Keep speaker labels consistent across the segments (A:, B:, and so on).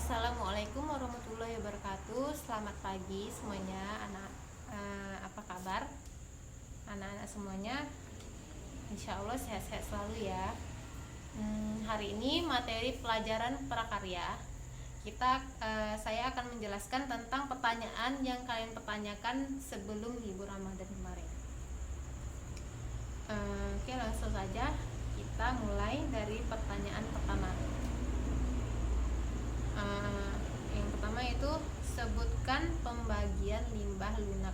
A: Assalamualaikum warahmatullahi wabarakatuh. Selamat pagi semuanya, anak. Apa kabar, anak-anak semuanya? Insya Allah sehat-sehat selalu ya. Hari ini materi pelajaran prakarya. Saya akan menjelaskan tentang pertanyaan yang kalian pertanyakan sebelum libur Ramadan kemarin. Oke, langsung saja kita mulai dari pertanyaan pertama. Yang pertama itu sebutkan pembagian limbah lunak.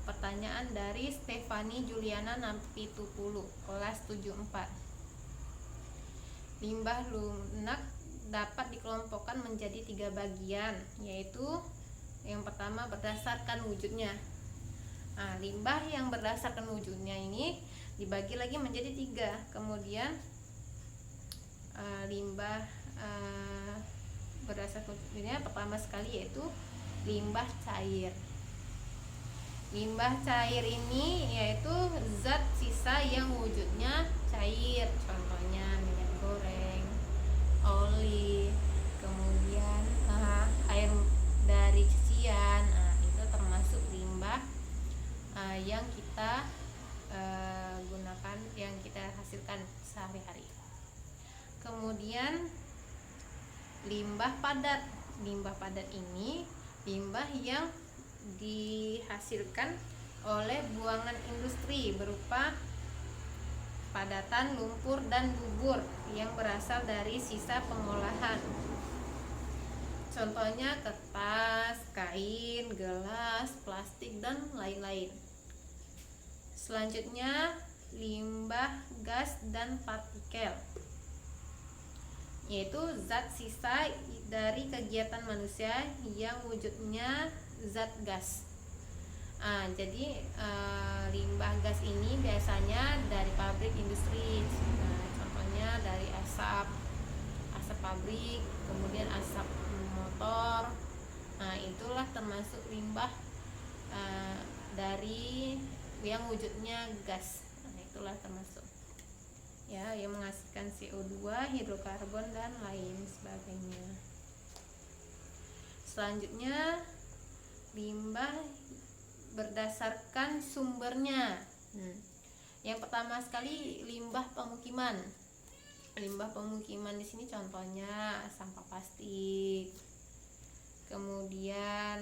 A: Pertanyaan dari Stefani Juliana Nampitupulu, kelas 74. Limbah lunak dapat dikelompokkan menjadi 3 bagian, yaitu yang pertama berdasarkan wujudnya. Limbah yang berdasarkan wujudnya ini dibagi lagi menjadi 3. Kemudian limbah berdasarkan wujudnya pertama sekali yaitu limbah cair. Limbah cair ini yaitu zat sisa yang wujudnya cair, contohnya minyak goreng, oli, kemudian air dari cucian. Itu termasuk limbah yang kita gunakan, yang kita hasilkan sehari-hari. Kemudian limbah padat. Limbah padat ini limbah yang dihasilkan oleh buangan industri berupa padatan lumpur dan bubur yang berasal dari sisa pengolahan. Contohnya kertas, kain, gelas, plastik, dan lain-lain. Selanjutnya limbah gas dan partikel, yaitu zat sisa dari kegiatan manusia yang wujudnya zat gas. Jadi limbah gas ini biasanya dari pabrik industri, contohnya dari asap pabrik, kemudian asap motor. Itulah termasuk limbah dari yang wujudnya gas. Itulah termasuk ya, yang menghasilkan CO2, hidrokarbon, dan lain sebagainya. Selanjutnya limbah berdasarkan sumbernya. Yang pertama sekali limbah pemukiman. Limbah pemukiman di sini contohnya sampah plastik, kemudian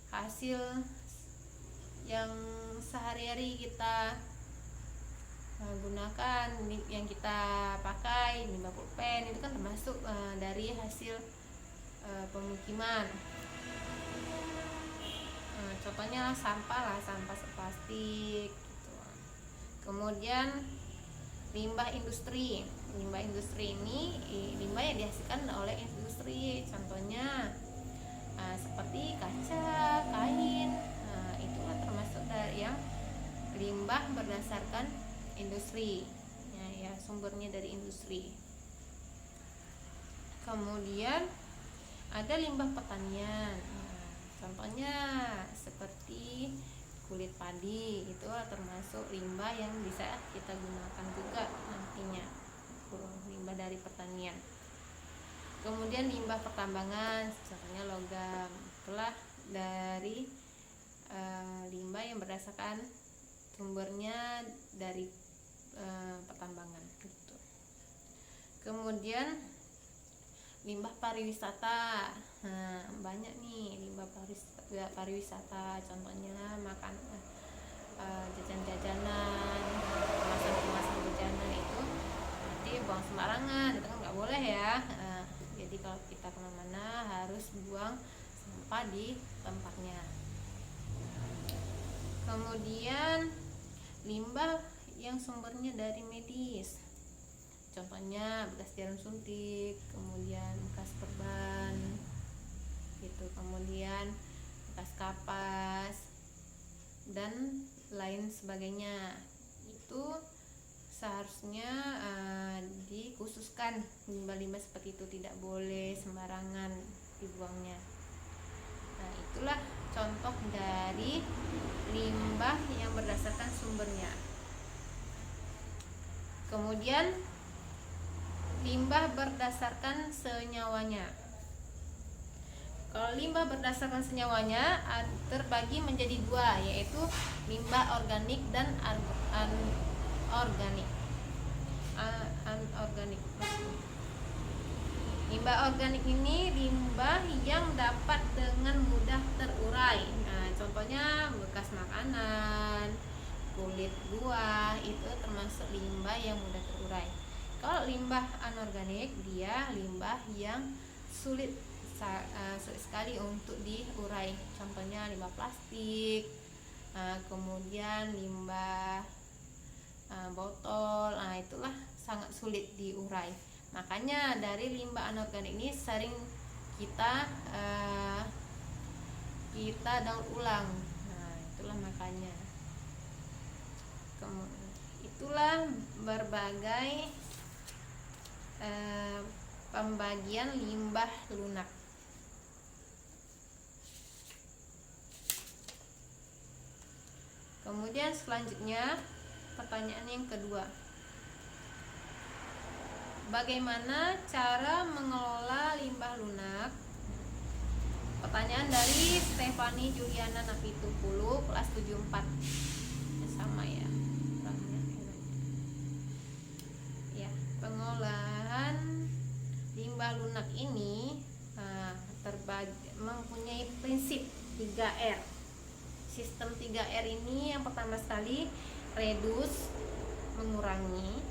A: hasil yang sehari-hari kita gunakan, yang kita pakai, limbah pulpen, itu kan termasuk dari hasil pemukiman. Contohnya sampah plastik gitu. Kemudian limbah industri. Limbah industri ini limbah yang dihasilkan oleh industri, contohnya seperti kaca, kain. Itulah termasuk dari yang limbah berdasarkan industri, ya, sumbernya dari industri. Kemudian ada limbah pertanian. Contohnya seperti kulit padi, itu termasuk limbah yang bisa kita gunakan juga nantinya, limbah dari pertanian. Kemudian limbah pertambangan, contohnya logam, itulah dari limbah yang berdasarkan sumbernya dari pertambangan gitu. Kemudian limbah pariwisata. Banyak nih limbah pariwisata, contohnya makan, jajan-jajanan, kemasan jajanan, itu nanti buang sembarangan, itu kan nggak boleh ya. Jadi kalau kita kemana-mana harus buang sampah di tempatnya. Kemudian limbah yang sumbernya dari medis, contohnya bekas jarum suntik, kemudian bekas perban gitu, kemudian bekas kapas, dan lain sebagainya. Itu seharusnya dikhususkan limbah-limbah seperti itu, tidak boleh sembarangan dibuangnya. Itulah contoh dari limbah yang berdasarkan sumbernya. Kemudian limbah berdasarkan senyawanya. Kalau limbah berdasarkan senyawanya terbagi menjadi dua, yaitu limbah organik dan anorganik. Anorganik. Limbah organik ini limbah yang dapat dengan mudah terurai. Nah, contohnya bekas makanan, kulit buah, itu termasuk limbah yang mudah terurai. Kalau limbah anorganik, dia limbah yang sulit sekali untuk diurai. Contohnya limbah plastik, kemudian limbah botol. Nah, itulah sangat sulit diurai. Makanya dari limbah anorganik ini sering kita daur ulang. Nah, itulah makanya. Itulah berbagai pembagian limbah lunak. Kemudian selanjutnya pertanyaan yang kedua, bagaimana cara mengelola limbah lunak? Pertanyaan dari Stefani Juliana Napitupulu, kelas 74. Sama ya. Ya, pengolahan limbah lunak ini mempunyai prinsip 3R. Sistem 3R ini yang pertama sekali reduce, mengurangi,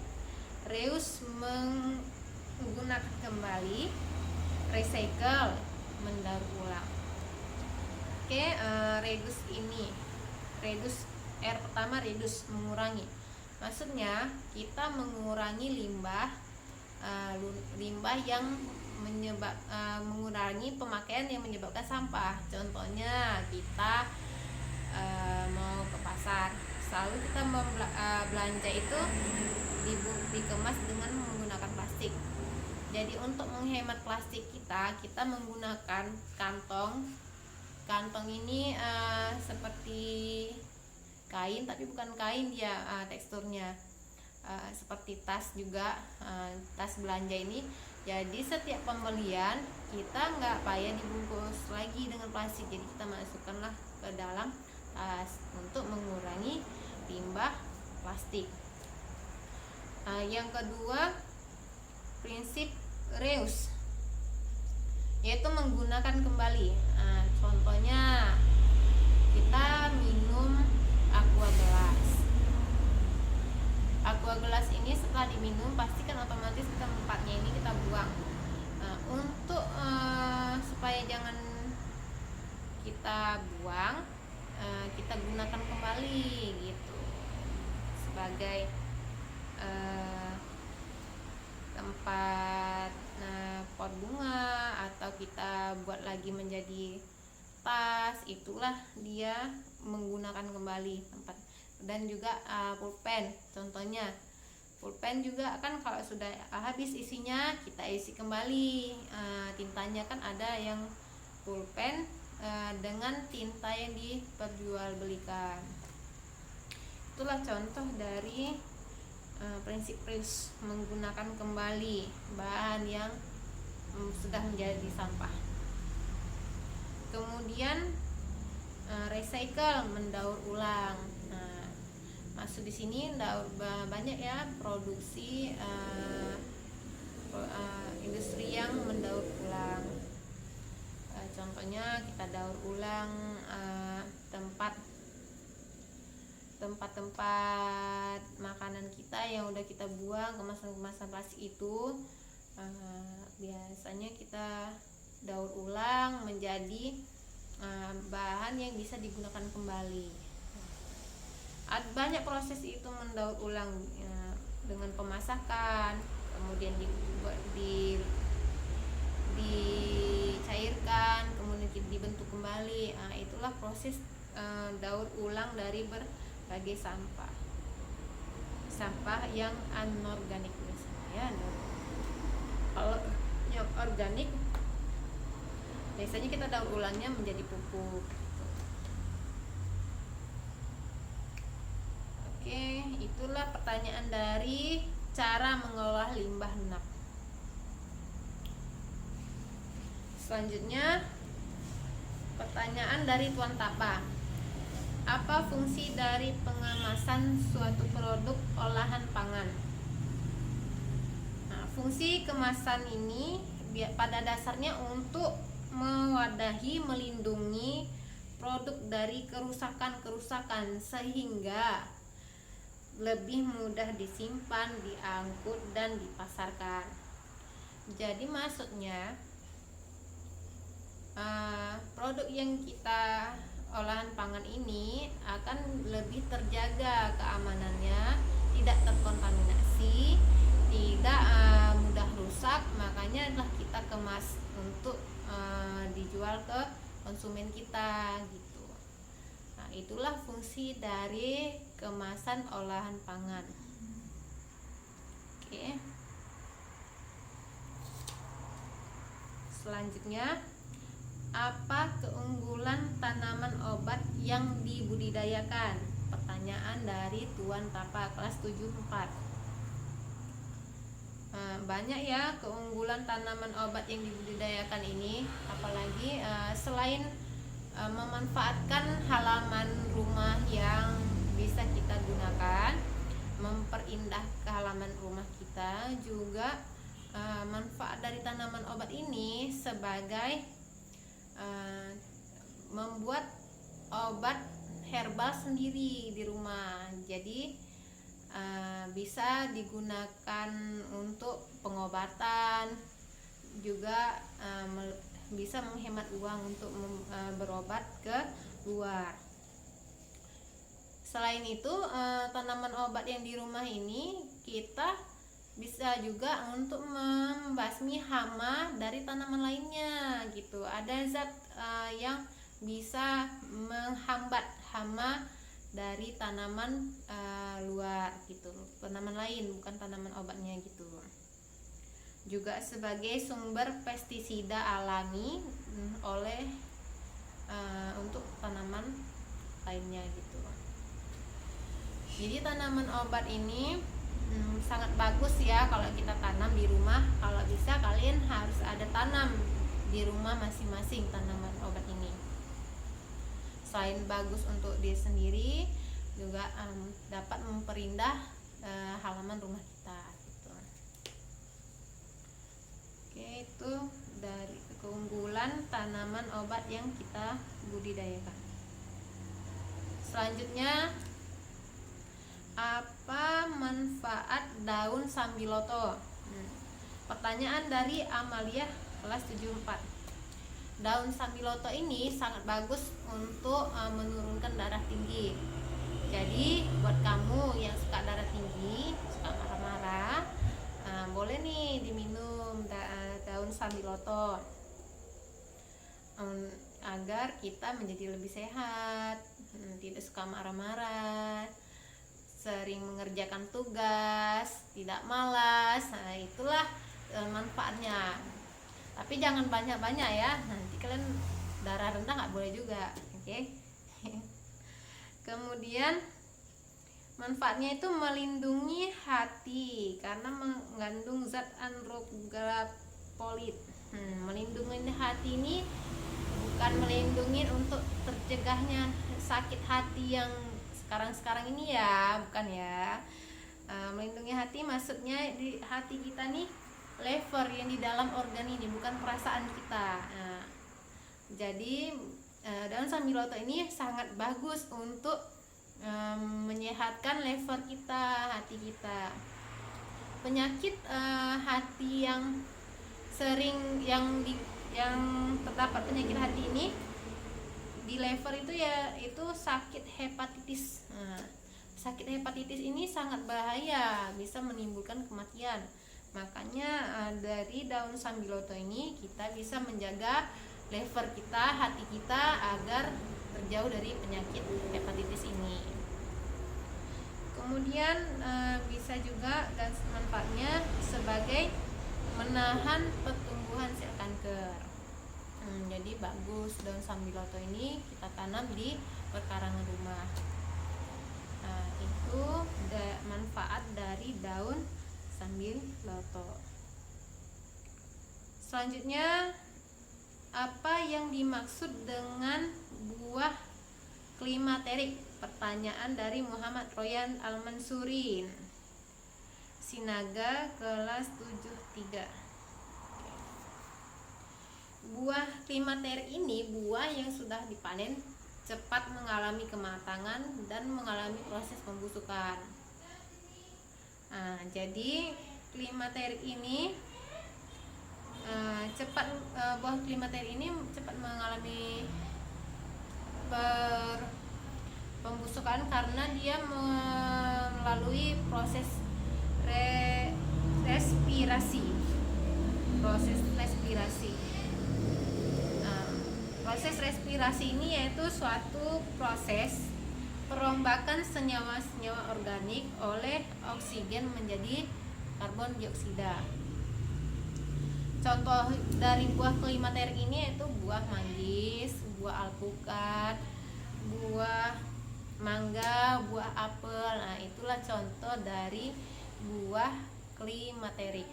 A: reuse, menggunakan kembali, recycle, mendaur ulang. Oke, reduce ini, reduce, R pertama reduce, mengurangi. Maksudnya kita mengurangi limbah yang mengurangi pemakaian yang menyebabkan sampah. Contohnya kita mau ke pasar, selalu kita belanja itu dikemas dengan menggunakan plastik. Jadi untuk menghemat plastik kita menggunakan kantong ini seperti kain, tapi bukan kain dia, teksturnya seperti tas juga, tas belanja ini. Jadi setiap pembelian kita nggak payah dibungkus lagi dengan plastik, jadi kita masukkanlah ke dalam tas untuk mengurangi limbah plastik. Yang kedua, prinsip reuse, yaitu menggunakan kembali. Contohnya kita minum aqua gelas ini setelah diminum pasti kan otomatis tempatnya ini kita buang. Untuk supaya jangan kita buang, kita gunakan kembali gitu sebagai tempat pot bunga, atau kita buat lagi menjadi tas. Itulah dia menggunakan kembali tempat. Dan juga pulpen, contohnya pulpen juga kan kalau sudah habis isinya kita isi kembali tintanya. Kan ada yang pulpen dengan tinta yang diperjualbelikan. Itulah contoh dari prinsip reuse, menggunakan kembali bahan yang sudah menjadi sampah. Kemudian recycle, mendaur ulang. Maksud di sini banyak ya produksi industri yang mendaur ulang. Contohnya kita daur ulang tempat-tempat makanan kita yang udah kita buang, kemasan-kemasan plastik itu biasanya kita daur ulang menjadi bahan yang bisa digunakan kembali. Banyak proses itu mendaur ulang, dengan pemasakan, kemudian dicairkan, kemudian dibentuk kembali. Itulah proses daur ulang dari berbagai sampah yang anorganik biasanya ya. Kalau yang organik biasanya kita daur ulangnya menjadi pupuk. Oke, itulah pertanyaan dari cara mengolah limbah lunak. Selanjutnya pertanyaan dari Tuan Tapa. Apa fungsi dari pengemasan suatu produk olahan pangan? Nah, fungsi kemasan ini pada dasarnya untuk mewadahi, melindungi produk dari kerusakan-kerusakan sehingga lebih mudah disimpan, diangkut, dan dipasarkan. Jadi maksudnya produk yang kita olahan pangan ini akan lebih terjaga keamanannya, tidak terkontaminasi, tidak mudah rusak. Makanya adalah kita kemas untuk dijual ke konsumen kita gitu. Nah, itulah fungsi dari kemasan olahan pangan. Oke. Selanjutnya, apa keunggulan tanaman obat yang dibudidayakan? Pertanyaan dari Tuan Tapa kelas 74. Banyak ya keunggulan tanaman obat yang dibudidayakan ini, apalagi selain memanfaatkan halaman rumah yang bisa kita gunakan, memperindah ke halaman rumah kita, juga manfaat dari tanaman obat ini sebagai membuat obat herbal sendiri di rumah. Jadi bisa digunakan untuk pengobatan, juga bisa menghemat uang untuk berobat ke luar. Selain itu, tanaman obat yang di rumah ini kita bisa juga untuk membasmi hama dari tanaman lainnya gitu. Ada zat yang bisa menghambat hama dari tanaman luar gitu, tanaman lain, bukan tanaman obatnya gitu. Juga sebagai sumber pestisida alami oleh untuk tanaman lainnya gitu. Jadi tanaman obat ini sangat bagus ya kalau kita tanam di rumah. Kalau bisa kalian harus ada tanam di rumah masing-masing tanaman obat ini. Selain bagus untuk diri sendiri, juga dapat memperindah halaman rumah kita gitu. Oke, itu dari keunggulan tanaman obat yang kita budidayakan. Selanjutnya, apa manfaat daun sambiloto? Pertanyaan dari Amalia kelas 74. Daun sambiloto ini sangat bagus untuk menurunkan darah tinggi. Jadi buat kamu yang suka darah tinggi, suka marah-marah, boleh nih diminum daun sambiloto agar kita menjadi lebih sehat, tidak suka marah-marah, sering mengerjakan tugas, tidak malas. Nah, itulah manfaatnya. Tapi jangan banyak-banyak ya, nanti kalian darah rendah nggak boleh juga. Oke. Kemudian manfaatnya itu melindungi hati karena mengandung zat androgalapolit. Melindungi hati ini bukan melindungi untuk tercegahnya sakit hati yang sekarang ini ya, bukan ya. Melindungi hati maksudnya di hati kita nih, lever yang di dalam organ ini, bukan perasaan kita. Jadi daun sambiloto ini sangat bagus untuk menyehatkan lever kita, hati kita. Penyakit hati yang sering yang terdapat penyakit hati ini di lever itu ya, itu sakit hepatitis. Sakit hepatitis ini sangat bahaya, bisa menimbulkan kematian. Makanya dari daun sambiloto ini kita bisa menjaga lever kita, hati kita agar terjauh dari penyakit hepatitis ini. Kemudian bisa juga dan manfaatnya sebagai menahan pertumbuhan sel kanker. Jadi bagus daun sambiloto ini kita tanam di perkarangan rumah. Itu manfaat dari daun sambiloto. Selanjutnya Apa yang dimaksud dengan buah klimaterik? Pertanyaan dari Muhammad Royan Al-Mansurin, Sinaga kelas 73. Buah klimaterik ini buah yang sudah dipanen, cepat mengalami kematangan dan mengalami proses pembusukan. Jadi klimaterik ini buah klimaterik ini cepat mengalami pembusukan karena dia melalui proses respirasi. Proses respirasi ini yaitu suatu proses perombakan senyawa-senyawa organik oleh oksigen menjadi karbon dioksida. Contoh dari buah klimaterik ini yaitu buah manggis, buah alpukat, buah mangga, buah apel. Nah, itulah contoh dari buah klimaterik.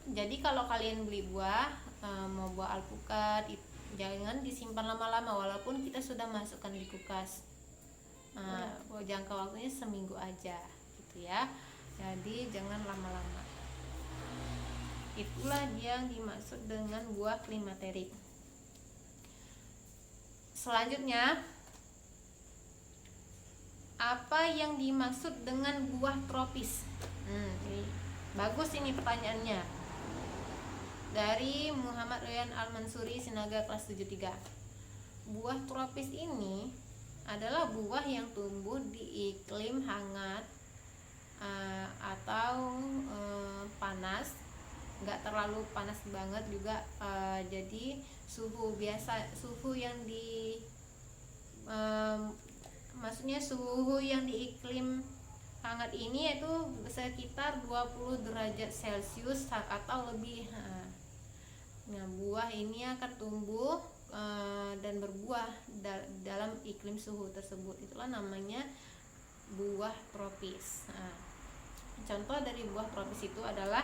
A: Jadi kalau kalian beli buah, mau buah alpukat, jangan disimpan lama-lama walaupun kita sudah masukkan di kulkas. Jangka waktunya seminggu aja gitu ya. Jadi jangan lama-lama. Itulah yang dimaksud dengan buah klimaterik. Selanjutnya, apa yang dimaksud dengan buah tropis? Bagus ini pertanyaannya. Dari Muhammad Royan Al-Mansuri, Sinaga kelas 73. Buah tropis ini adalah buah yang tumbuh di iklim hangat atau panas, nggak terlalu panas banget juga. Jadi suhu yang maksudnya suhu yang di iklim hangat ini yaitu sekitar 20 derajat Celcius atau lebih. Nah, buah ini akan tumbuh dan berbuah dalam iklim suhu tersebut. Itulah namanya buah tropis. Contoh dari buah tropis itu adalah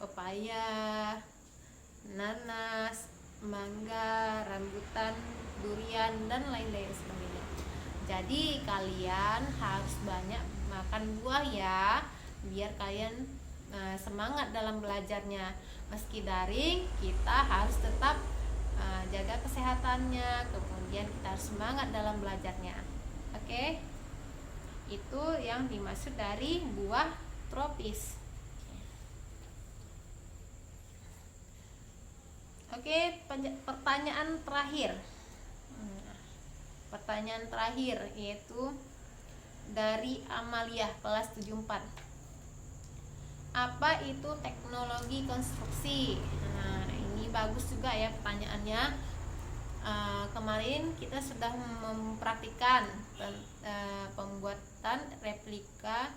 A: pepaya, nanas, mangga, rambutan, durian, dan lain-lain sebagainya. Jadi kalian harus banyak makan buah ya, biar kalian semangat dalam belajarnya. Meski daring, kita harus tetap jaga kesehatannya, kemudian kita harus semangat dalam belajarnya. Oke? Itu yang dimaksud dari buah tropis. Oke, pertanyaan terakhir. Pertanyaan terakhir yaitu dari Amalia kelas 74. Apa itu teknologi konstruksi? Nah, ini bagus juga ya pertanyaannya. Kemarin kita sudah mempraktikkan pembuatan replika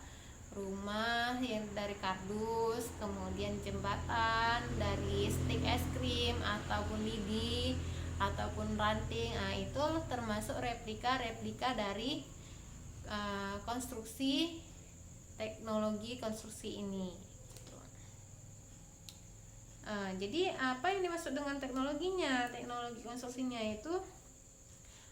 A: rumah yang dari kardus, kemudian jembatan dari stik es krim ataupun lidi ataupun ranting. Nah, itu termasuk replika dari konstruksi teknologi konstruksi ini. Jadi apa yang dimaksud dengan teknologinya? Teknologi konstruksinya itu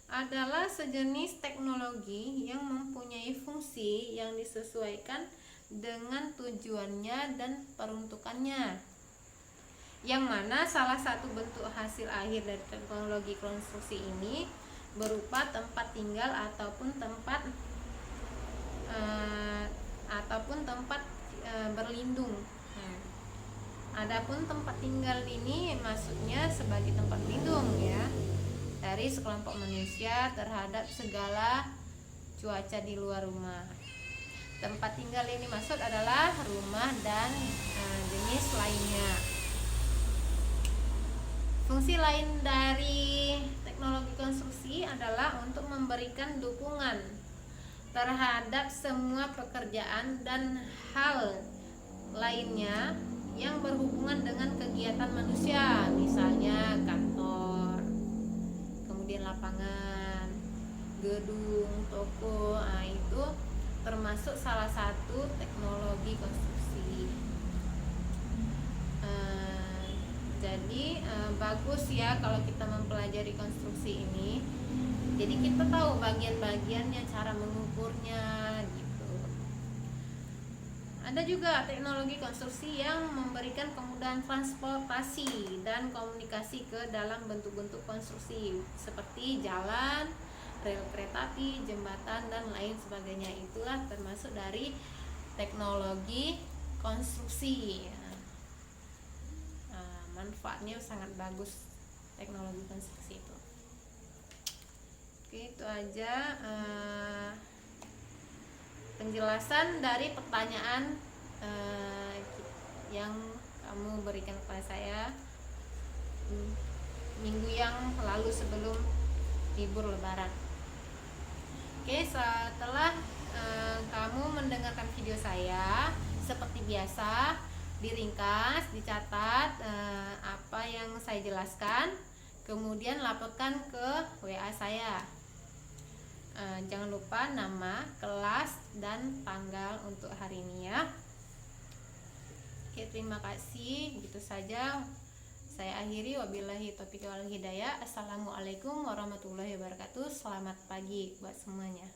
A: adalah sejenis teknologi yang mempunyai fungsi yang disesuaikan dengan tujuannya dan peruntukannya, yang mana salah satu bentuk hasil akhir dari teknologi konstruksi ini berupa tempat tinggal ataupun tempat berlindung. Adapun tempat tinggal ini maksudnya sebagai tempat lindung ya dari sekelompok manusia terhadap segala cuaca di luar rumah. Tempat tinggal ini maksud adalah rumah dan jenis lainnya. Fungsi lain dari teknologi konstruksi adalah untuk memberikan dukungan terhadap semua pekerjaan dan hal lainnya yang berhubungan dengan kegiatan manusia, misalnya kantor, kemudian lapangan, gedung, toko. Nah, itu termasuk salah satu teknologi konstruksi. Jadi bagus ya kalau kita mempelajari konstruksi ini. Jadi kita tahu bagian-bagiannya, cara mengukurnya gitu. Ada juga teknologi konstruksi yang memberikan kemudahan transportasi dan komunikasi ke dalam bentuk-bentuk konstruksi seperti jalan, rel kereta api, jembatan, dan lain sebagainya. Itulah termasuk dari teknologi konstruksi. Manfaatnya sangat bagus teknologi konstruksi itu. Oke, itu aja penjelasan dari pertanyaan yang kamu berikan kepada saya minggu yang lalu sebelum libur lebaran. Oke, setelah kamu mendengarkan video saya, seperti biasa diringkas, dicatat apa yang saya jelaskan, kemudian laporkan ke WA saya. Jangan lupa nama, kelas, dan tanggal untuk hari ini ya. Oke, terima kasih. Begitu saja saya akhiri. Wabillahi taufiq wal hidayah. Assalamualaikum warahmatullahi wabarakatuh. Selamat pagi buat semuanya.